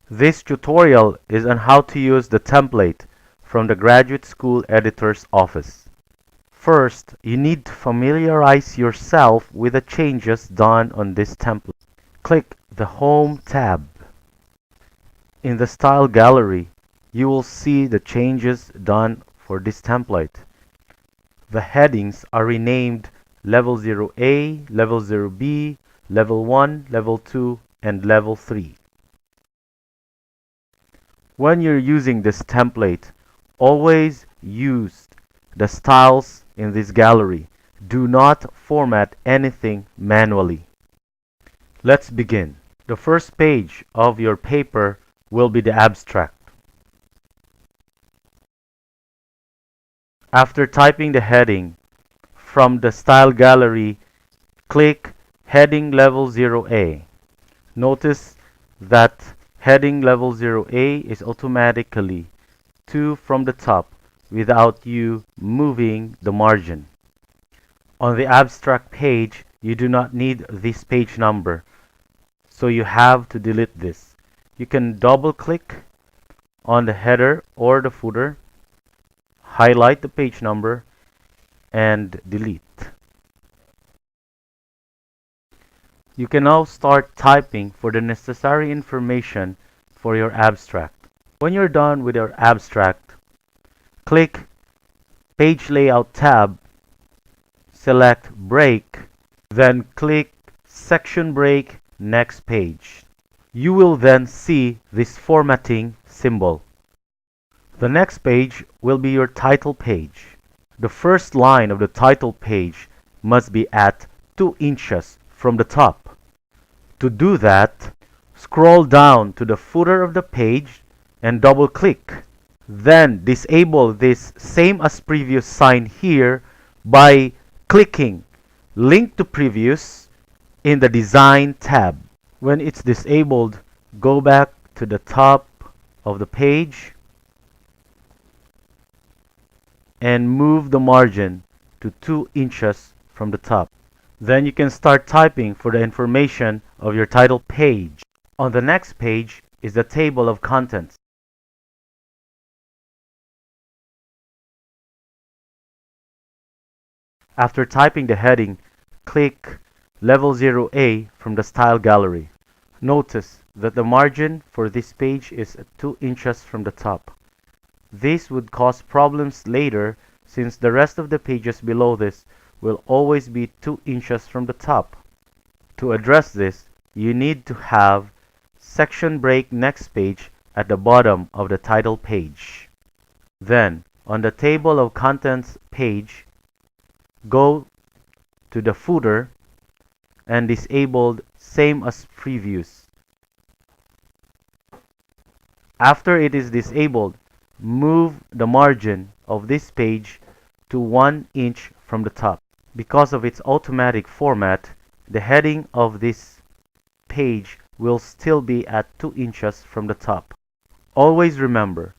This tutorial is on how to use the template from the Graduate School Editor's Office. First, you need to familiarize yourself with the changes done on this template. Click the Home tab. In the Style Gallery, you will see the changes done for this template. The headings are renamed Level 0A, Level 0B, Level 1, Level 2, and Level 3. When you're using this template, always use the styles in this gallery. Do not format anything manually. Let's begin. The first page of your paper will be the abstract. After typing the heading, from the Style Gallery, click Heading Level 0A. Notice that Heading Level 0A is automatically 2 from the top without you moving the margin. On the abstract page, you do not need this page number, so you have to delete this. You can double click on the header or the footer, highlight the page number, and delete. You can now start typing for the necessary information for your abstract. When you're done with your abstract, click Page Layout tab, select Break, then click Section Break Next Page. You will then see this formatting symbol. The next page will be your title page. The first line of the title page must be at 2 inches from the top. To do that, scroll down to the footer of the page and double click. Then disable this same as previous sign here by clicking Link to Previous in the Design tab. When it's disabled, go back to the top of the page and move the margin to 2 inches from the top. Then you can start typing for the information of your title page. On the next page is the table of contents. After typing the heading, click Level 0A from the Style Gallery. Notice that the margin for this page is 2 inches from the top. This would cause problems later since the rest of the pages below this will always be 2 inches from the top. To address this, you need to have Section Break Next Page at the bottom of the title page. Then, on the Table of Contents page, go to the footer and disable same as previous. After it is disabled, move the margin of this page to 1 inch from the top. Because of its automatic format, the heading of this page will still be at 2 inches from the top. Always remember,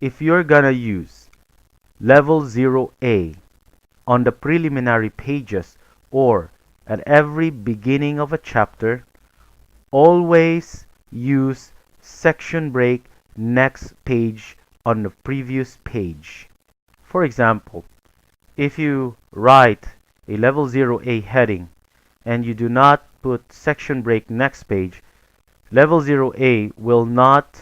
if you're gonna use Level 0A on the preliminary pages or at every beginning of a chapter, always use Section Break Next Page on the previous page. For example, if you write a Level 0A heading and you do not put Section Break Next Page, Level 0A will not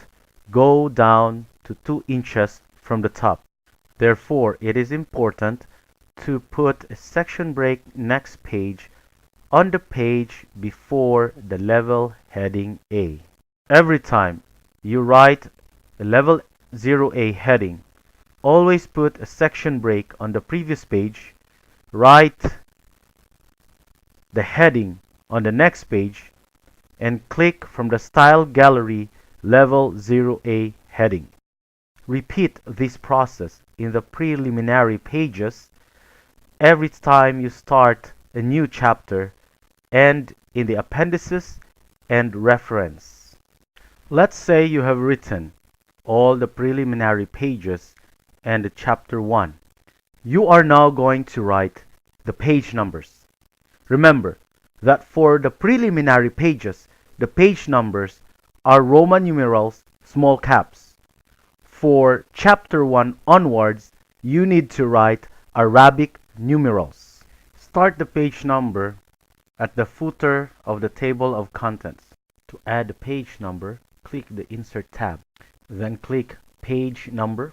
go down to 2 inches from the top. Therefore, it is important to put a Section Break Next Page on the page before the level heading A. Every time you write a Level 0A heading, always put a section break on the previous page, write the heading on the next page, and click from the Style Gallery Level 0A heading. Repeat this process in the preliminary pages every time you start a new chapter and in the appendices and reference. Let's say you have written all the preliminary pages and chapter 1. You are now going to write the page numbers. Remember that for the preliminary pages, the page numbers are Roman numerals small caps. For chapter 1 onwards, you need to write Arabic numerals. Start the page number at the footer of the table of contents. To add the page number, click the Insert tab. Then click Page Number.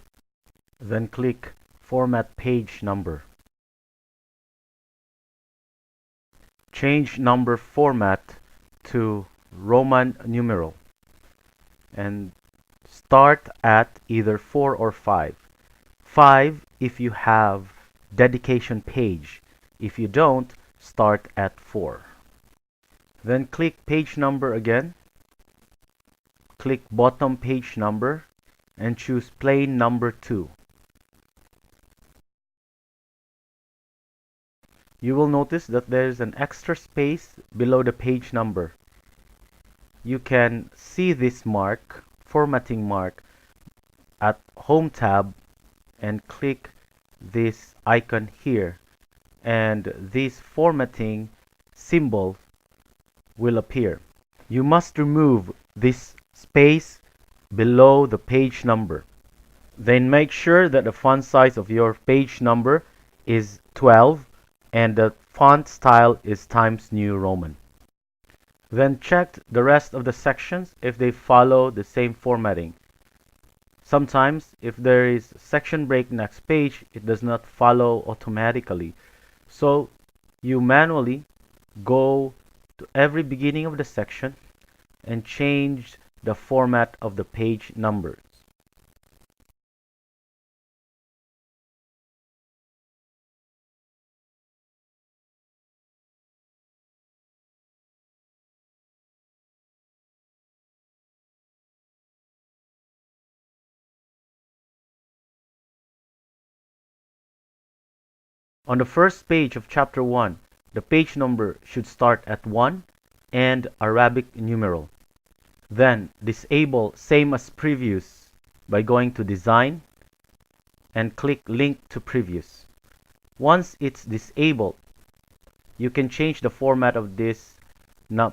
Then click Format Page Number. Change number format to Roman numeral and start at either 4 or 5. 5 if you have dedication page. If you don't, start at 4. Then click page number again. Click bottom page number and choose plain number 2. You will notice that there is an extra space below the page number. You can see this mark, formatting mark, at Home tab and click this icon here, and this formatting symbol will appear. You must remove this space below the page number. Then make sure that the font size of your page number is 12 and the font style is Times New Roman. Then check the rest of the sections if they follow the same formatting. Sometimes if there is section break next page, it does not follow automatically. So you manually go to every beginning of the section and change the format of the page numbers. On the first page of chapter 1, the page number should start at 1 and Arabic numeral. Then disable same as previous by going to Design and click Link to Previous. Once it's disabled, you can change the format of this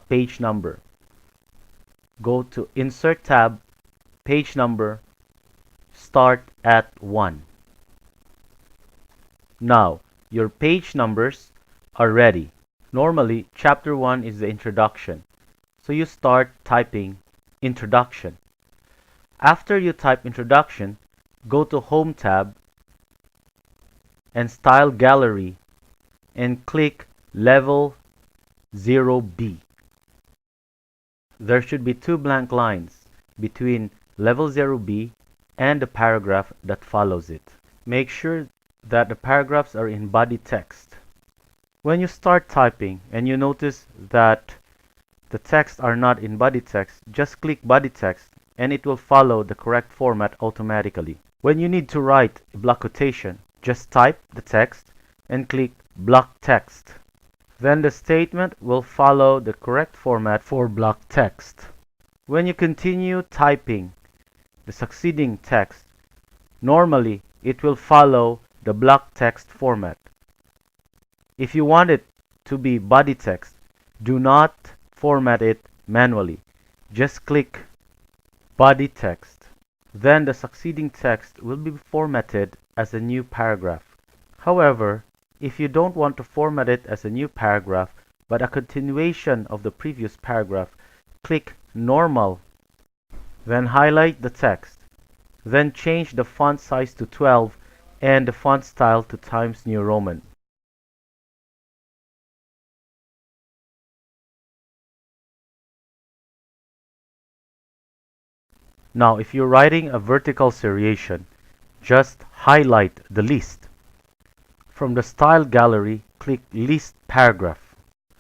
page number. Go to Insert tab, Page Number, start at 1. Now, your page numbers are ready. Normally, chapter 1 is the introduction, so you start typing Introduction. After you type Introduction, go to Home tab and Style Gallery and click Level 0B. There should be 2 blank lines between Level 0B and the paragraph that follows it. Make sure that the paragraphs are in body text. When you start typing and you notice that the texts are not in body text, just click body text and it will follow the correct format automatically. When you need to write a block quotation, just type the text and click block text. Then the statement will follow the correct format for block text. When you continue typing the succeeding text, normally it will follow the block text format. If you want it to be body text, do not format it manually. Just click body text. Then the succeeding text will be formatted as a new paragraph. However, if you don't want to format it as a new paragraph, but a continuation of the previous paragraph, click Normal. Then highlight the text. Then change the font size to 12 and the font style to Times New Roman. Now, if you're writing a vertical seriation, just highlight the list. From the Style Gallery, click List Paragraph.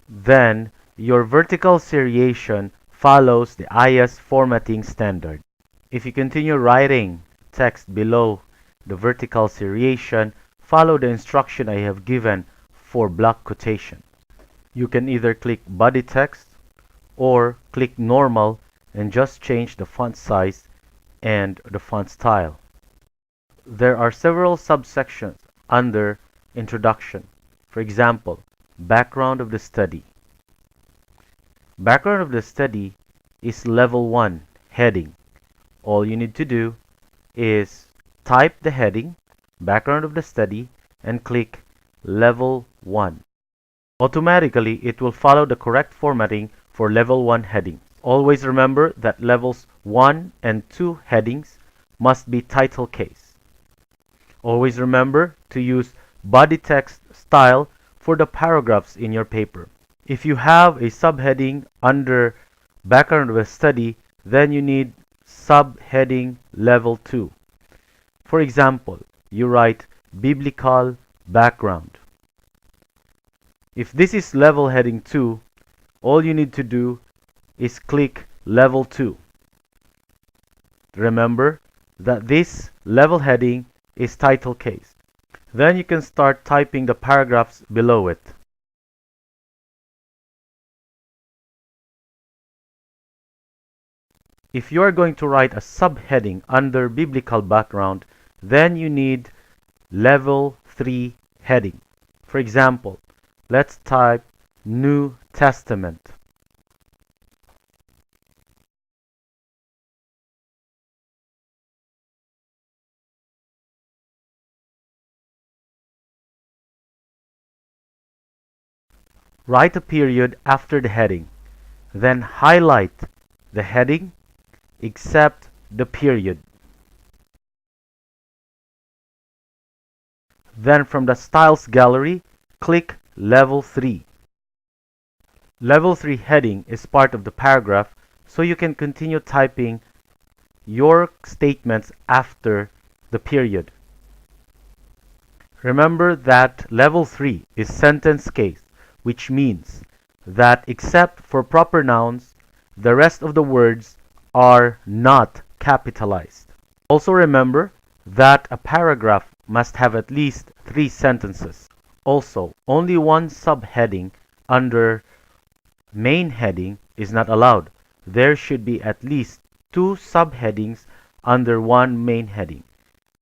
Then, your vertical seriation follows the AIIAS formatting standard. If you continue writing text below the vertical seriation, follow the instruction I have given for block quotation. You can either click body text or click normal and just change the font size and the font style. There are several subsections under Introduction. For example, Background of the study. Background of the study is Level 1 heading. all you need to do is type the heading, background of the study, and click Level 1. Automatically, it will follow the correct formatting for Level 1 heading. Always remember that Levels 1 and 2 headings must be title case. Always remember to use body text style for the paragraphs in your paper. If you have a subheading under background of a study, then you need subheading level 2. For example, you write biblical background. If this is level heading 2, all you need to do is click level 2. Remember that this level heading is title case. Then you can start typing the paragraphs below it. If you are going to write a subheading under biblical background, then you need level 3 heading. For example, let's type New Testament. Write a period after the heading. Then highlight the heading except the period. Then from the Styles gallery, click Level 3. Level 3 heading is part of the paragraph, so you can continue typing your statements after the period. Remember that Level 3 is sentence case, which means that except for proper nouns, the rest of the words are not capitalized. Also remember that a paragraph must have at least 3 sentences. Also, only one subheading under main heading is not allowed. There should be at least 2 subheadings under one main heading.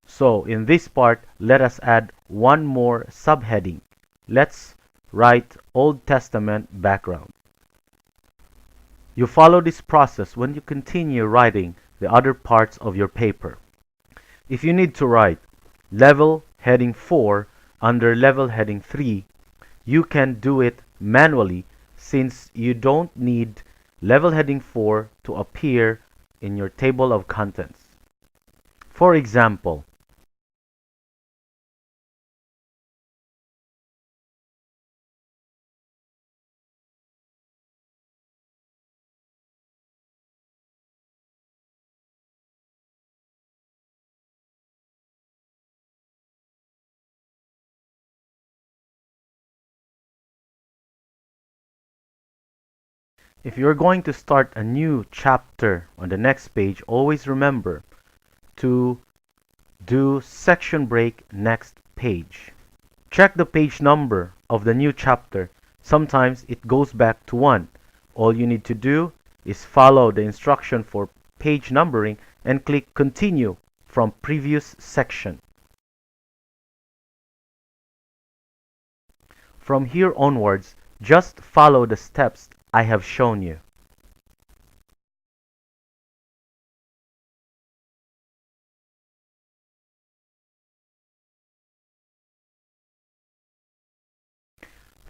So in this part, let us add one more subheading. Let's write Old Testament background. You follow this process when you continue writing the other parts of your paper. If you need to write level heading 4 under level heading 3, you can do it manually since you don't need level heading 4 to appear in your table of contents. For example, if you're going to start a new chapter on the next page, always remember to do section break next page. Check the page number of the new chapter. Sometimes it goes back to 1. All you need to do is follow the instruction for page numbering and click continue from previous section. From here onwards, just follow the steps I have shown you.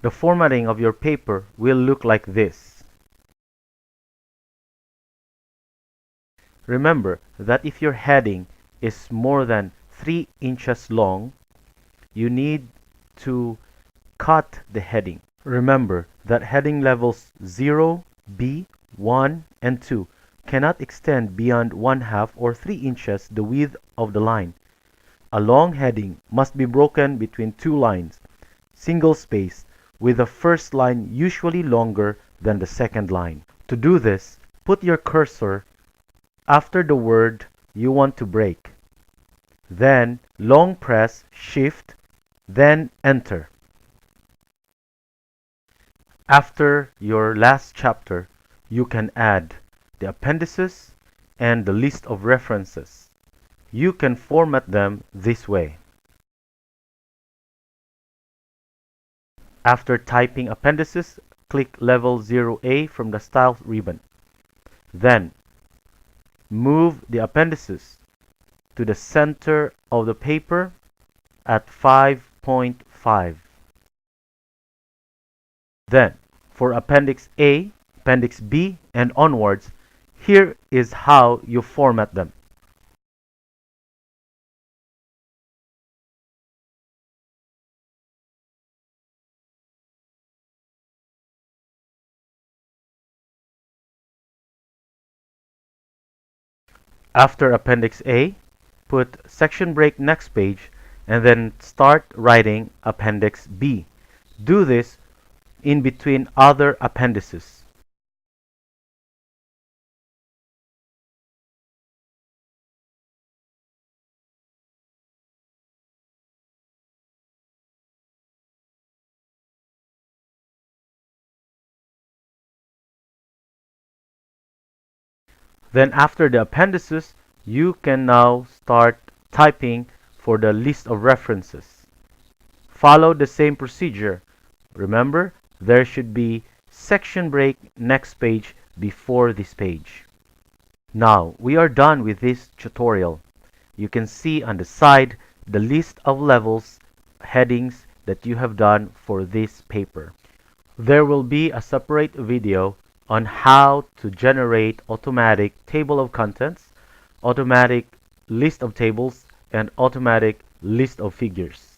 The formatting of your paper will look like this. Remember that if your heading is more than 3 inches long, you need to cut the heading. Remember that heading levels 0, B, 1, and 2 cannot extend beyond 1/2 or 3 inches the width of the line. A long heading must be broken between 2 lines, single-spaced, with the first line usually longer than the second line. To do this, put your cursor after the word you want to break. Then long press Shift, then Enter. After your last chapter, you can add the appendices and the list of references. You can format them this way. After typing appendices, click Level 0A from the Styles ribbon. Then, Move the appendices to the center of the paper at 5.5. Then, for Appendix A, Appendix B, and onwards, here is how you format them. After Appendix A, put section break next page and then start writing Appendix B. Do this in between other appendices. Then after the appendices, you can now start typing for the list of references. Follow the same procedure. Remember, there should be section break next page before this page. Now, we are done with this tutorial. You can see on the side the list of levels, headings that you have done for this paper. There will be a separate video on how to generate automatic table of contents, automatic list of tables, and automatic list of figures.